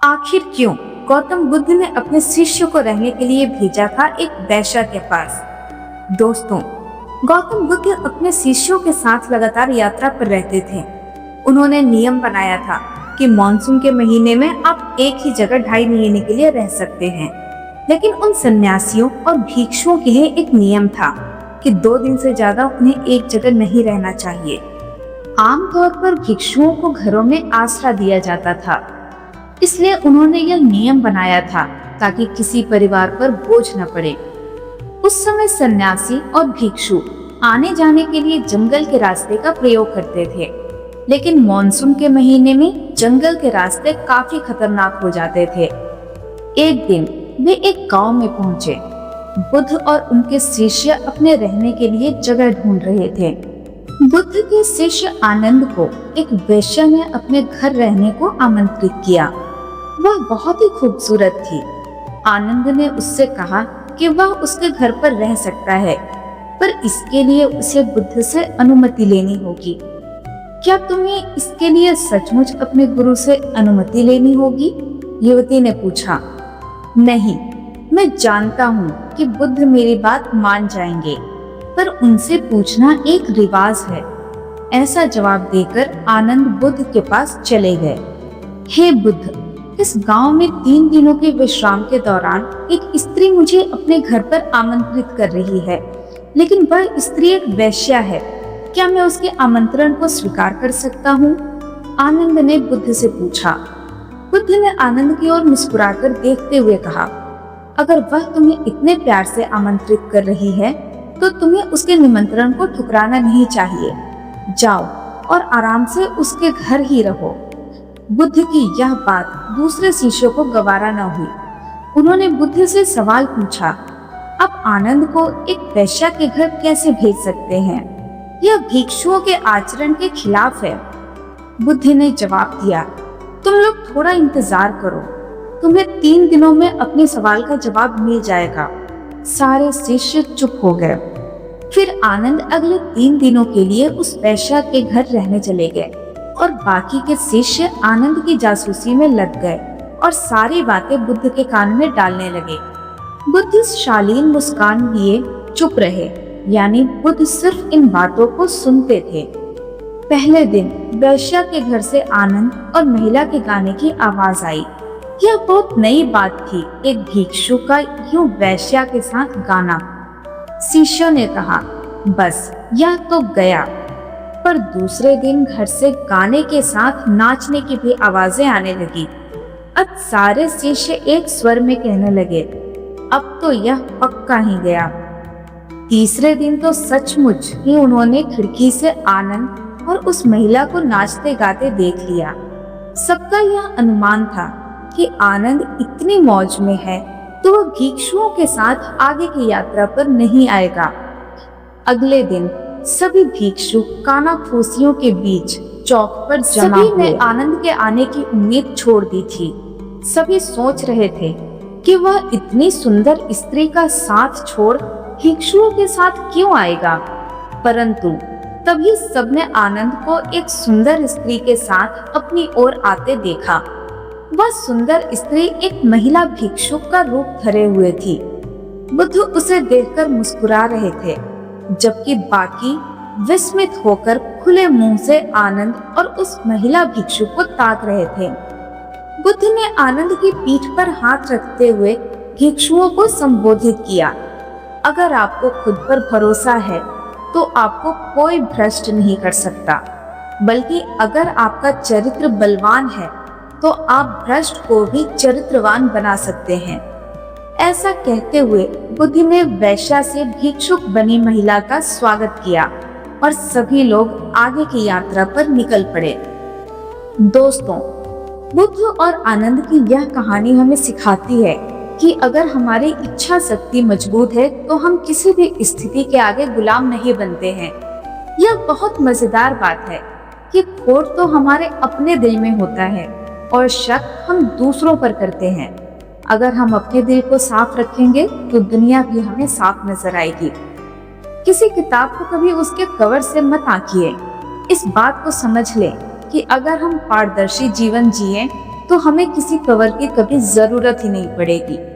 आखिर क्यों गौतम बुद्ध ने अपने शिष्य को रहने के लिए भेजा था एक वैश्या के पास? दोस्तों, गौतम बुद्ध अपने शिष्यों के साथ लगातार यात्रा पर रहते थे। उन्होंने नियम बनाया था कि मॉनसून के महीने में आप एक ही जगह 2.5 महीने के लिए रह सकते हैं। लेकिन उन सन्यासियों और भिक्षुओं के लिए एक नियम था कि 2 दिन से ज्यादा उन्हें एक जगह नहीं रहना चाहिए। आमतौर पर भिक्षुओं को घरों में आसरा दिया जाता था, इसलिए उन्होंने यह नियम बनाया था ताकि किसी परिवार पर बोझ न पड़े। उस समय सन्यासी और भिक्षु आने जाने के लिए जंगल के रास्ते का प्रयोग करते थे, लेकिन मॉनसून के महीने में जंगल के रास्ते काफी खतरनाक हो जाते थे। एक दिन वे एक गांव में पहुंचे। बुद्ध और उनके शिष्य अपने रहने के लिए जगह ढूंढ रहे थे। बुद्ध के शिष्य आनंद को एक वेश्या ने अपने घर रहने को आमंत्रित किया। वह बहुत ही खूबसूरत थी। आनंद ने उससे कहा कि वह उसके घर पर रह सकता है, पर इसके लिए उसे बुद्ध से अनुमति लेनी होगी। क्या तुम्हें इसके लिए सचमुच अपने गुरु से अनुमति लेनी होगी? युवती ने पूछा। नहीं, मैं जानता हूँ कि बुद्ध मेरी बात मान जाएंगे, पर उनसे पूछना एक रिवाज है। ऐसा जवाब देकर आनंद बुद्ध के पास चले गए। हे बुद्ध, इस गांव में 3 दिनों के विश्राम के दौरान एक स्त्री मुझे अपने घर पर आमंत्रित कर रही है, लेकिन वह स्त्री एक वेश्या है। क्या मैं उसके आमंत्रण को स्वीकार कर सकता हूँ? आनंद ने बुद्ध से पूछा। बुद्ध ने आनंद की ओर मुस्कुराकर देखते हुए कहा, अगर वह तुम्हें इतने प्यार से आमंत्रित कर रही है तो तुम्हें उसके निमंत्रण को ठुकराना नहीं चाहिए। जाओ और आराम से उसके घर ही रहो। बुद्ध की यह बात दूसरे शिष्यों को गवारा न हुई। उन्होंने बुद्ध से सवाल पूछा, आप आनंद को एक वेश्या के घर कैसे भेज सकते हैं? यह भिक्षुओं के आचरण के खिलाफ है। बुद्ध ने जवाब दिया, तुम लोग थोड़ा इंतजार करो, तुम्हें 3 दिनों में अपने सवाल का जवाब मिल जाएगा। सारे शिष्य चुप हो गए। फिर आनंद अगले 3 दिनों के लिए उस वेश्या के घर रहने चले गए और बाकी के शिष्य आनंद की जासूसी में लग गए और सारी बातें बुद्ध के कान में डालने लगे। बुद्ध शालीन मुस्कान लिए चुप रहे, यानी बुद्ध सिर्फ इन बातों को सुनते थे। पहले दिन वेश्या के घर से आनंद और महिला के गाने की आवाज आई। यह बहुत नई बात थी, एक भिक्षु का यूं वेश्या के साथ गाना। शिष्यों ने कहा, बस यह तो गया। पर दूसरे दिन घर से गाने के साथ नाचने की भी आवाजें आने लगी। अब सारे शिष्य एक स्वर में कहने लगे, अब तो यह पक्का ही गया। तीसरे दिन तो सचमुच ही उन्होंने खिड़की से आनंद और उस महिला को नाचते गाते देख लिया। सबका यह अनुमान था कि आनंद इतनी मौज में है तो वह भिक्षुओं के साथ आगे की यात्रा पर नहीं आएगा। अगले दिन सभी भिक्षु कानाफूसियों के बीच चौक पर जमा हुए। सभी ने आनंद के आने की उम्मीद छोड़ दी थी। सभी सोच रहे थे कि वह इतनी सुंदर स्त्री का साथ छोड़ भिक्षुओं के साथ क्यों आएगा। परंतु तभी सबने आनंद को एक सुंदर स्त्री के साथ अपनी ओर आते देखा। वह सुंदर स्त्री एक महिला भिक्षुक का रूप धरे हुए थी। बुद्ध उसे देखकर मुस्कुरा रहे थे, जबकि बाकी विस्मित होकर खुले मुंह से आनंद और उस महिला भिक्षुक को ताक रहे थे। बुद्ध ने आनंद की पीठ पर हाथ रखते हुए भिक्षुओं को संबोधित किया, अगर आपको खुद पर भरोसा है तो आपको कोई भ्रष्ट नहीं कर सकता, बल्कि अगर आपका चरित्र बलवान है तो आप भ्रष्ट को भी चरित्रवान बना सकते हैं। ऐसा कहते हुए बुद्ध ने वेश्या से भिक्षुक बनी महिला का स्वागत किया और सभी लोग आगे की यात्रा पर निकल पड़े। दोस्तों, बुद्ध और आनंद की यह कहानी हमें सिखाती है कि अगर हमारी इच्छा शक्ति मजबूत है तो हम किसी भी स्थिति के आगे गुलाम नहीं बनते हैं। यह बहुत मजेदार बात है कि खोट तो हमारे अपने दिल में होता है और शक हम दूसरों पर करते हैं। अगर हम अपने दिल को साफ रखेंगे तो दुनिया भी हमें साफ नजर आएगी। किसी किताब को कभी उसके कवर से मत आंकिए। इस बात को समझ लें कि अगर हम पारदर्शी जीवन जिएं तो हमें किसी कवर की कभी जरूरत ही नहीं पड़ेगी।